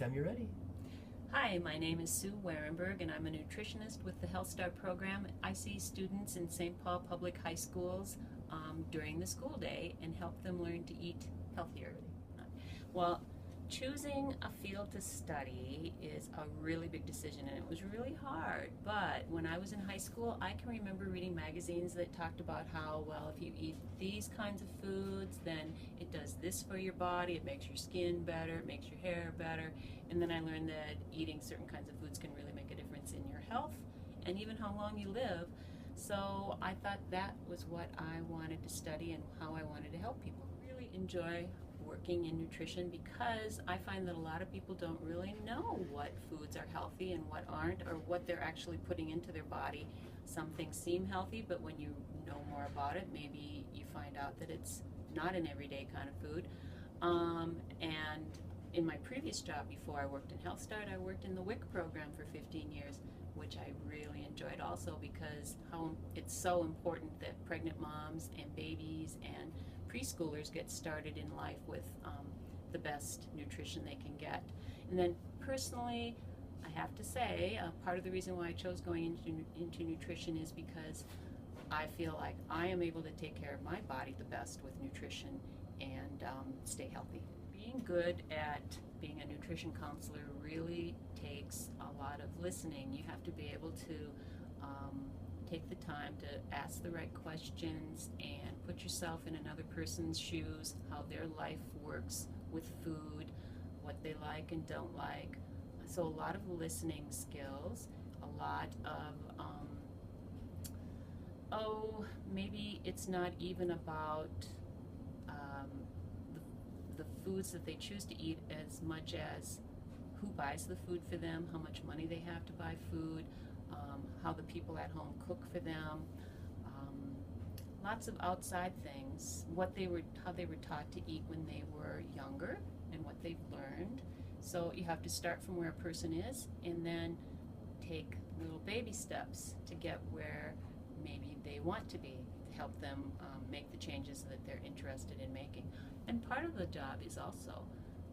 Time you're ready. Hi, my name is Sue Wehrenberg and I'm a nutritionist with the Health Start program. I see students in St. Paul public high schools during the school day and help them learn to eat healthier. Well, choosing a field to study is a really big decision and it was really hard, but when I was in high school I can remember reading magazines that talked about how, well, if you eat these kinds of foods then it does this for your body, it makes your skin better, it makes your hair better, and then I learned that eating certain kinds of foods can really make a difference in your health and even how long you live. So I thought that was what I wanted to study and how I wanted to help people. I really enjoy working in nutrition because I find that a lot of people don't really know what foods are healthy and what aren't, or what they're actually putting into their body. Some things seem healthy, but when you know more about it, maybe you find out that it's not an everyday kind of food. And in my previous job before I worked in Health Start, I worked in the WIC program for 15 years, which I really enjoyed also because how it's so important that pregnant moms and babies and preschoolers get started in life with the best nutrition they can get. And then personally, I have to say, part of the reason why I chose going into nutrition is because I feel like I am able to take care of my body the best with nutrition and stay healthy. Being good at being a nutrition counselor really takes a lot of listening. You have to be able to take the time to ask the right questions and put yourself in another person's shoes, how their life works with food, what they like and don't like. So a lot of listening skills, a lot of, maybe it's not even about the foods that they choose to eat as much as who buys the food for them, how much money they have to buy food, how the people at home cook for them, lots of outside things, how they were taught to eat when they were younger and what they've learned. So you have to start from where a person is and then take little baby steps to get where maybe they want to be, to help them make the changes that they're interested in making. And part of the job is also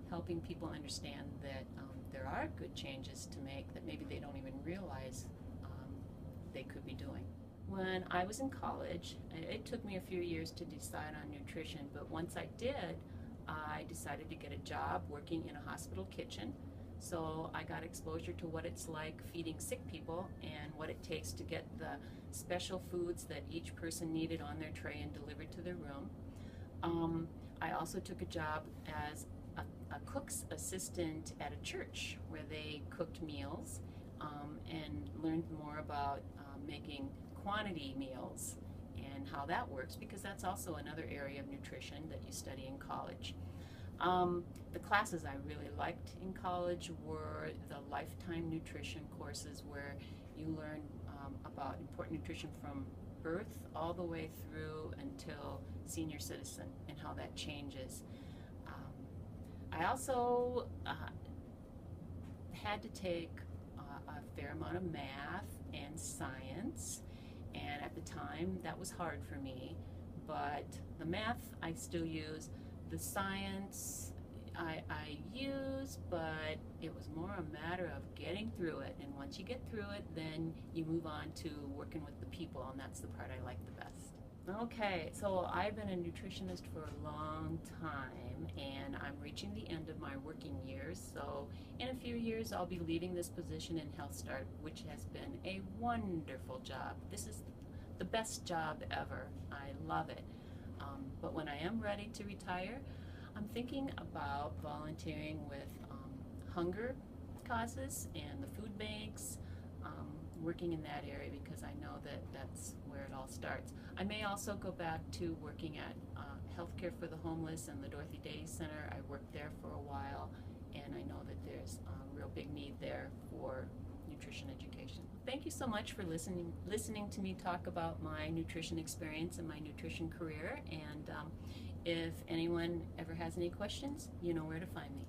helping people understand that there are good changes to make that maybe they don't even realize they could be doing. When I was in college, it took me a few years to decide on nutrition, but once I did, I decided to get a job working in a hospital kitchen. So I got exposure to what it's like feeding sick people and what it takes to get the special foods that each person needed on their tray and delivered to their room. I also took a job as a cook's assistant at a church where they cooked meals and learned more about making quantity meals and how that works, because that's also another area of nutrition that you study in college. The classes I really liked in college were the lifetime nutrition courses where you learn about important nutrition from birth all the way through until senior citizen and how that changes. I also had to take a fair amount of math and science, and at the time that was hard for me, but the math I still use, the science I use, but it was more a matter of getting through it, and once you get through it then you move on to working with the people, and that's the part I like the best. Okay, so I've been a nutritionist for a long time and I'm reaching the end of my working years, so in a few years I'll be leaving this position in Health Start, which has been a wonderful job. This is the best job ever. I love it. But when I am ready to retire, I'm thinking about volunteering with hunger causes and the food banks, working in that area because I know that that's where it all starts. I may also go back to working at Healthcare for the Homeless and the Dorothy Day Center. I worked there for a while and I know that there's a real big need there for nutrition education. Thank you so much for listening to me talk about my nutrition experience and my nutrition career, and if anyone ever has any questions, you know where to find me.